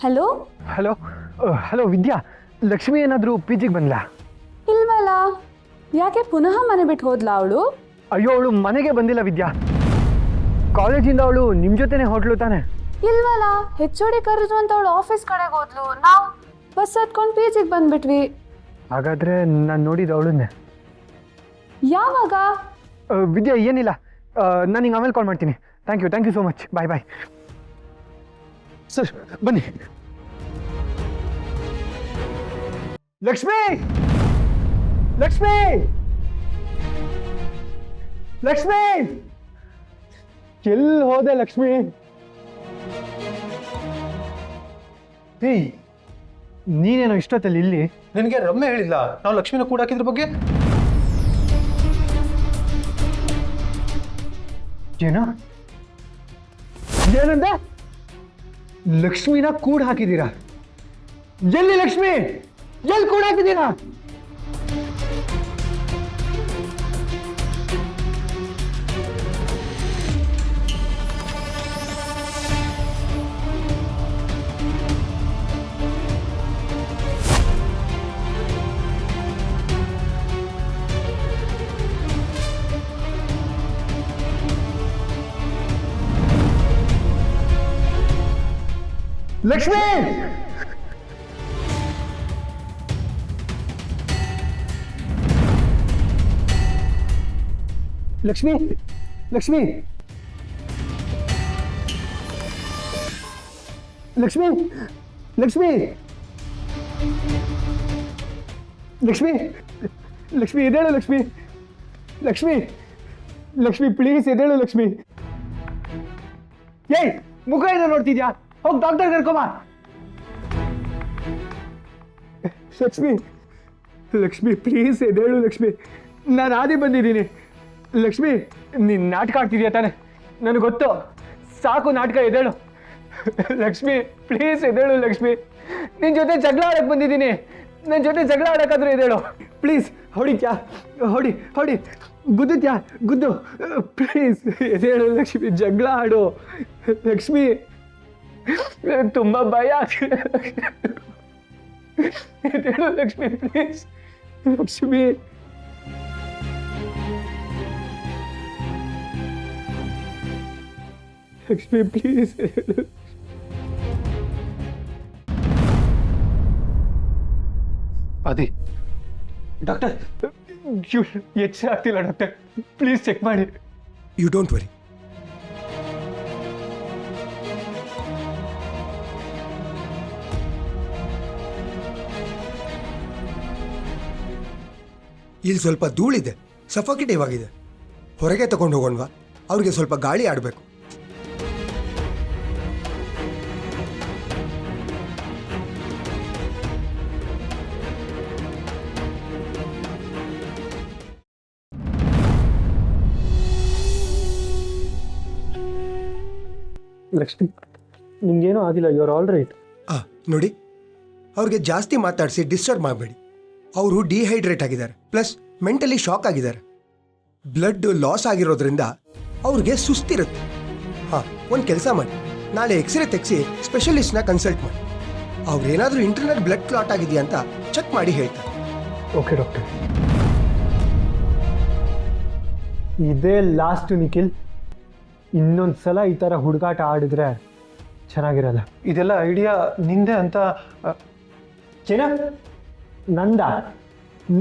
Hello hello hello ವಿದ್ಯಾ, ಲಕ್ಷ್ಮಿ ಏನಾದರೂ P ಜಿಗೆ ಬಂದ್ಲಾ? ಇಲ್ವಲ್ಲ, ಯಾಕೆ ಪುನಃ ಮನೆ ಬಿಟ್ಟು ಹೋದ್ಲಾ ಅವಳು? ಅಯ್ಯೋ, ಅವಳು ಮನೆಗೆ ಬಂದಿಲ್ಲ ವಿದ್ಯಾ. ಕಾಲೇಜಿಂದ ಅವಳು ನಿಮ್ಮ ಜೊತೆನೇ ಹೊರಟ್ಲು ತಾನೆ? ಇಲ್ವಲ್ಲ, ಹೆಚ್ ಓ ಡಿ ಕರೆದ್ರು ಅಂತ ಅವಳು ಆಫೀಸ್ ಕಡೆಗೆ ಹೋದ್ಲು. ನಾವು ಬಸ್ ಹತ್ಕೊಂಡು ಪಿ ಜಿಗೆ ಬಂದ್ಬಿಟ್ವಿ. ಹಾಗಾದರೆ ನಾನು ನೋಡಿದ್ದು ಅವಳನ್ನೇ. ಯಾವಾಗ? ವಿದ್ಯಾ ಏನಿಲ್ಲ, ನಾನು ನಿಂಗೆ ಆಮೇಲೆ ಕಾಲ್ ಮಾಡ್ತೀನಿ. Thank you so much. Bye. Sir ಬನ್ನಿ. ಲಕ್ಷ್ಮಿ ಲಕ್ಷ್ಮಿ ಲಕ್ಷ್ಮಿ ಎಲ್ಲಿ ಹೋದೆ ಲಕ್ಷ್ಮಿ? ಏಯ್, ನೀನೇನೋ ಇಷ್ಟೊತ್ತಲ್ಲಿ ಇಲ್ಲಿ? ನಿನಗೆ ರಮ್ಯ ಹೇಳಿಲ್ಲ ನಾವು ಲಕ್ಷ್ಮಿನ ಕೂಡ ಹಾಕಿದ್ರ ಬಗ್ಗೆ? ಏನಂದೆ? ಲಕ್ಷ್ಮಿನ ಕೂಡ ಹಾಕಿದ್ದೀರಾ? ಎಲ್ಲಿ ಲಕ್ಷ್ಮಿ? ಎಲ್ಲಿ ಕೂಡ ಹಾಕಿದ್ದೀರಾ? ಲಕ್ಷ್ಮಿ ಲಕ್ಷ್ಮಿ ಲಕ್ಷ್ಮಿ ಲಕ್ಷ್ಮಿ ಲಕ್ಷ್ಮಿ ಲಕ್ಷ್ಮಿ ಲಕ್ಷ್ಮಿ ಎದ್ದೇಳು ಲಕ್ಷ್ಮಿ. ಲಕ್ಷ್ಮಿ ಲಕ್ಷ್ಮಿ ಪ್ಲೀಸ್ ಎದ್ದೇಳು ಲಕ್ಷ್ಮಿ. ಏಯ್, ಮುಖ ಏನೋ ನೋಡ್ತಿದ್ಯಾ? ಹೋಗಿ ಡಾಕ್ಟರ್ ಕರ್ಕೊಮ್ಮ. ಲಕ್ಷ್ಮಿ ಲಕ್ಷ್ಮಿ ಪ್ಲೀಸ್ ಎದ್ದೇಳು ಲಕ್ಷ್ಮಿ. ನಾನು ಆದಿ ಬಂದಿದ್ದೀನಿ. ಲಕ್ಷ್ಮಿ, ನೀನು ನಾಟಕ ಆಡ್ತಿದ್ಯಾ ತಾನೆ? ನನಗೆ ಗೊತ್ತು. ಸಾಕು ನಾಟಕ, ಎದ್ದೇಳು. ಲಕ್ಷ್ಮಿ ಪ್ಲೀಸ್ ಎದ್ದೇಳು ಲಕ್ಷ್ಮಿ. ನಿನ್ನ ಜೊತೆ ಜಗಳ ಆಡಕ್ಕೆ ಬಂದಿದ್ದೀನಿ. ನನ್ನ ಜೊತೆ ಜಗಳ ಆಡೋಕ್ಕಾದ್ರೂ ಎದ್ದೇಳು ಪ್ಲೀಸ್. ಹೊಡಿತ್ಯಾ? ಹೊಡಿ. ಗುದ್ದುತ್ಯಾ? ಗುದ್ದು. ಪ್ಲೀಸ್ ಎದ್ದೇಳು ಲಕ್ಷ್ಮಿ, ಜಗಳ ಆಡು. ಲಕ್ಷ್ಮಿ, ತುಂಬ ಭಯ ಆಗ್ತಿದೆ. ಎದ್ದೇಳು ಲಕ್ಷ್ಮಿ ಪ್ಲೀಸ್. ಲಕ್ಷ್ಮಿ ಲಕ್ಷ್ಮಿ ಪ್ಲೀಸ್. ಅದಿ ಡಾಕ್ಟರ್, ಎಚ್ಚರ ಆಗ್ತಿಲ್ಲ ಡಾಕ್ಟರ್, ಪ್ಲೀಸ್ ಚೆಕ್ ಮಾಡಿ. You don't worry. ಇಲ್ಲಿ ಸ್ವಲ್ಪ ಧೂಳಿದೆ, ಸಫೋಕೇಟಿವ್ ಆಗಿದೆ. ಹೊರಗೆ ತಗೊಂಡು ಹೋಗೋಣವಾ? ಅವ್ರಿಗೆ ಸ್ವಲ್ಪ ಗಾಳಿ ಆಡಬೇಕು. ಲಕ್ಷ್ಮಿ, ನಿಮ್ಗೇನೋ ಆಗಿಲ್ಲ, ಯು ಆರ್ ಆಲ್ ರೈಟ್. ನೋಡಿ, ಅವ್ರಿಗೆ ಜಾಸ್ತಿ ಮಾತಾಡಿಸಿ ಡಿಸ್ಟರ್ಬ್ ಮಾಡಬೇಡಿ. ಅವರು ಡಿಹೈಡ್ರೇಟ್ ಆಗಿದ್ದಾರೆ, ಪ್ಲಸ್ ಮೆಂಟಲಿ ಶಾಕ್ ಆಗಿದ್ದಾರೆ. ಬ್ಲಡ್ ಲಾಸ್ ಆಗಿರೋದ್ರಿಂದ ಅವ್ರಿಗೆ ಸುಸ್ತಿರುತ್ತೆ. ಒಂದು ಕೆಲಸ ಮಾಡಿ, ನಾಳೆ ಎಕ್ಸ್ರೇ ತೆಗೆಸಿ ಸ್ಪೆಷಲಿಸ್ಟ್ನ ಕನ್ಸಲ್ಟ್ ಮಾಡಿ. ಅವ್ರೇನಾದರೂ ಇಂಟರ್ನಲ್ ಬ್ಲಡ್ ಕ್ಲಾಟ್ ಆಗಿದೆಯಾ ಅಂತ ಚೆಕ್ ಮಾಡಿ ಹೇಳ್ತಾರೆ. Okay doctor. ಇದೇ ಲಾಸ್ಟ್ ನಿಖಿಲ್. ಇನ್ನೊಂದು ಸಲ ಈ ಥರ ಹುಡುಗಾಟ ಆಡಿದ್ರೆ ಚೆನ್ನಾಗಿರಲ್ಲ. ಇದೆಲ್ಲ ಐಡಿಯಾ ನಿಂದೆ ಅಂತ. ನಂದ?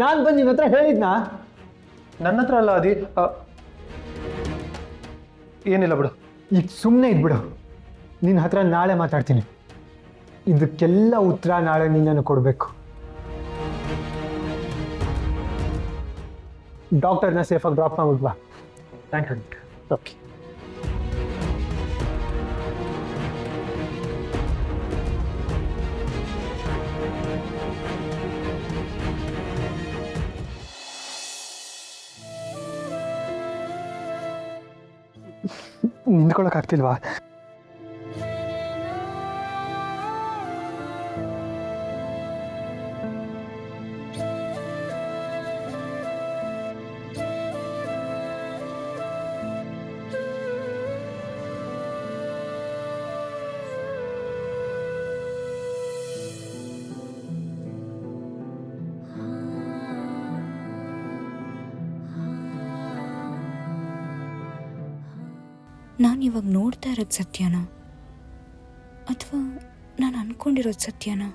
ನಾನು ಬಂದು ನಿನ್ನ ಹತ್ರ ಹೇಳಿದ್ನಾ? ನನ್ನ ಹತ್ರ ಅಲ್ಲ ಅದಿ. ಏನಿಲ್ಲ ಬಿಡು. ಈಗ ಸುಮ್ಮನೆ ಇದ್ಬಿಡು. ನಿನ್ನ ಹತ್ರ ನಾಳೆ ಮಾತಾಡ್ತೀನಿ. ಇದಕ್ಕೆಲ್ಲ ಉತ್ತರ ನಾಳೆ ನೀನು ಕೊಡಬೇಕು. ಡಾಕ್ಟರ್ನ ಸೇಫಾಗಿ ಡ್ರಾಪ್ ಮಾಡ್ಬಿಡ್ವಾ? Thank you. ಓಕೆ. ನಿಂತ್ಕೊಳ್ಳೋಕ್ಕಾಗ್ತಿಲ್ವಾ? ನಾನು ಇವಾಗ ನೋಡ್ತಾ ಇರೋದು ಸತ್ಯನಾ ಅಥವಾ ನಾನು ಅನ್ಕೊಂಡಿರೋದು ಸತ್ಯನಾ?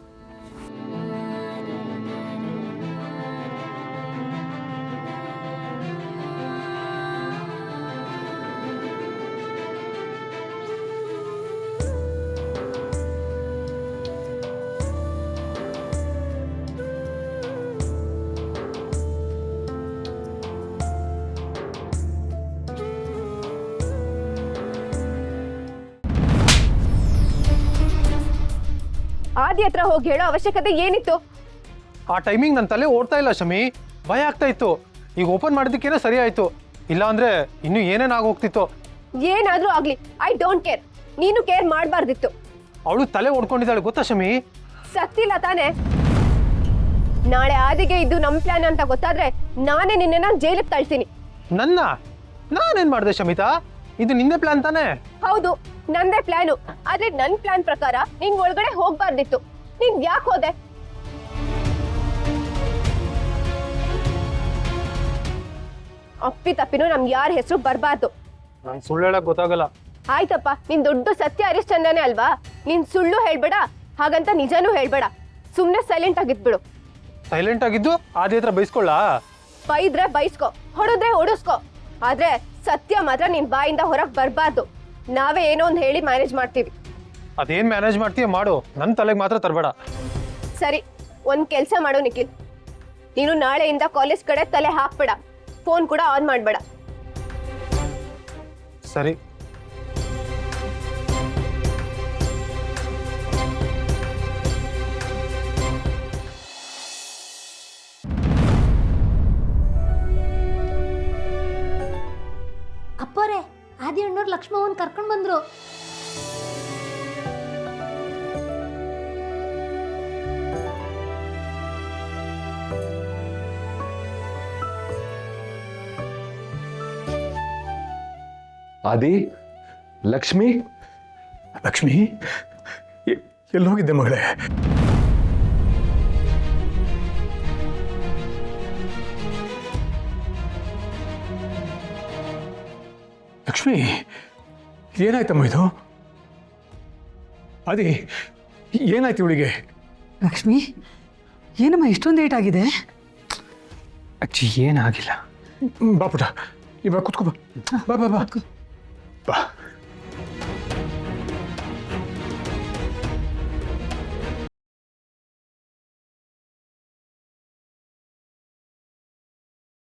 ಆದಿ ಹತ್ರ ಹೋಗಿ ಹೇಳೋ ಅವಶ್ಯಕತೆ ಏನಿತ್ತು? ಆ ಟೈಮಿಂಗ್ ನನ್ನ ತಲೆ ಓಡ್ತಾ ಇಲ್ಲ ಶಮಿ, ಭಯ ಆಗ್ತಾ ಇತ್ತು. ಈಗ ಓಪನ್ ಮಾಡಿದ್ದಕ್ಕೇನೋ ಸರಿ ಆಯ್ತು, ಇಲ್ಲ ಅಂದ್ರೆ ಇನ್ನೂ ಏನೇನು ಆಗೋಗ್ತಿತ್ತು. ಏನಾದ್ರೂ ಆಗ್ಲಿ, ಐ ಡೋಂಟ್ ಕೇರ್. ನೀನು ಕೇರ್ ಮಾಡಬಾರ್ದಿತ್ತು. ಅವಳು ತಲೆ ಓಡ್ಕೊಂಡಿದ್ದಾಳೆ ಗೊತ್ತಾ ಶಮಿ? ಸತ್ತಿಲ್ಲ ತಾನೆ? ನಾಳೆ ಆದಿಗೆ ಇದು ನಮ್ ಪ್ಲಾನ್ ಅಂತ ಗೊತ್ತಾದ್ರೆ ನಾನೇ ನಿನ್ನ ಜೈಲಿಗೆ ಕಳ್ತೀನಿ. ನಾನೇನ್ ಮಾಡಿದೆ ಶಮಿತಾ? ಇದು ನಿಂದೆ ಪ್ಲಾನ್ ತಾನೆ? ಹೌದು, ನಂದೇ ಪ್ಲಾನು. ಆದ್ರೆ ನನ್ ಪ್ಲಾನ್ ಪ್ರಕಾರ ನಿಂಗ್ ಒಳಗಡೆ ಹೋಗ್ಬಾರ್ದಿತ್ತು. ನೀನ್ ಯಾಕೆ ಹೋದೆ? ಅಪ್ಪಿ ತಪ್ಪಿನೂ ನಮ್ಗೆ ಯಾರ ಹೆಸರು ಬರ್ಬಾರ್ದು. ನಂಗೆ ಸುಳ್ಳು ಹೇಳಕ್ ಗೊತ್ತಾಗಲ್ಲ. ಆಯ್ತಪ್ಪ, ನೀನ್ ದೊಡ್ಡ ಸತ್ಯ ಹರಿಶ್ಚಂದ್ರನೇ ಅಲ್ವಾ? ನೀನ್ ಸುಳ್ಳು ಹೇಳ್ಬೇಡ, ಹಾಗಂತ ನಿಜಾನೂ ಹೇಳ್ಬೇಡ. ಸುಮ್ನೆ ಸೈಲೆಂಟ್ ಆಗಿದ್ಬಿಡು. ಸೈಲೆಂಟ್ ಆಗಿದ್ದು ಆದಿ ಹತ್ರ ಬೈಸ್ಕೊಳ್ಳ? ಬೈದ್ರೆ ಬೈಸ್ಕೊ, ಹೊಡೆದ್ರೆ ಹೊಡಿಸ್ಕೊ. ಆದ್ರೆ ಸತ್ಯ ಮಾತ್ರ ನಿನ್ ಬಾಯಿಂದ ಹೊರಗ್ ಬರ್ಬಾರ್ದು. ನಾವೇ ಏನೋ ಒಂದ್ ಹೇಳಿ ಮ್ಯಾನೇಜ್ ಮಾಡ್ತೀವಿ. ಅದೇನ್ ಮ್ಯಾನೇಜ್ ಮಾಡ್ತೀಯ ಮಾಡು, ನನ್ನ ತಲೆಗೆ ಮಾತ್ರ ತರಬೇಡ. ಸರಿ, ಒಂದ್ ಕೆಲ್ಸ ಮಾಡು ನಿಖಿಲ್. ನೀನು ನಾಳೆಯಿಂದ ಕಾಲೇಜ್ ಕಡೆ ತಲೆ ಹಾಕ್ಬೇಡ, ಫೋನ್ ಕೂಡ ಆನ್ ಮಾಡ್ಬೇಡ. ಸರಿ. ಅಪ್ಪೋರೆ, ಆದಿ ಅಣ್ಣವ್ರು ಲಕ್ಷ್ಮವ್ವನ್ ಕರ್ಕೊಂಡ್ ಬಂದ್ರು. ಆದಿ, ಲಕ್ಷ್ಮಿ, ಲಕ್ಷ್ಮಿ ಎಲ್ಲೋಗಿದ್ದೆ ಮಗಳೇ? ಲಕ್ಷ್ಮಿ, ಏನಾಯ್ತಮ್ಮ ಇದು? ಆದಿ, ಏನಾಯ್ತು ಇವಳಿಗೆ? ಲಕ್ಷ್ಮಿ, ಏನಮ್ಮ ಇಷ್ಟೊಂದು ಲೇಟ್ ಆಗಿದೆ? ಅಜ್ಜಿ ಏನಾಗಿಲ್ಲ. ಬಾ ಪುಟ, ಇವಾಗ ಕುತ್ಕೋ. ಬಾ ಬಾ ಬಾ ಬಾ.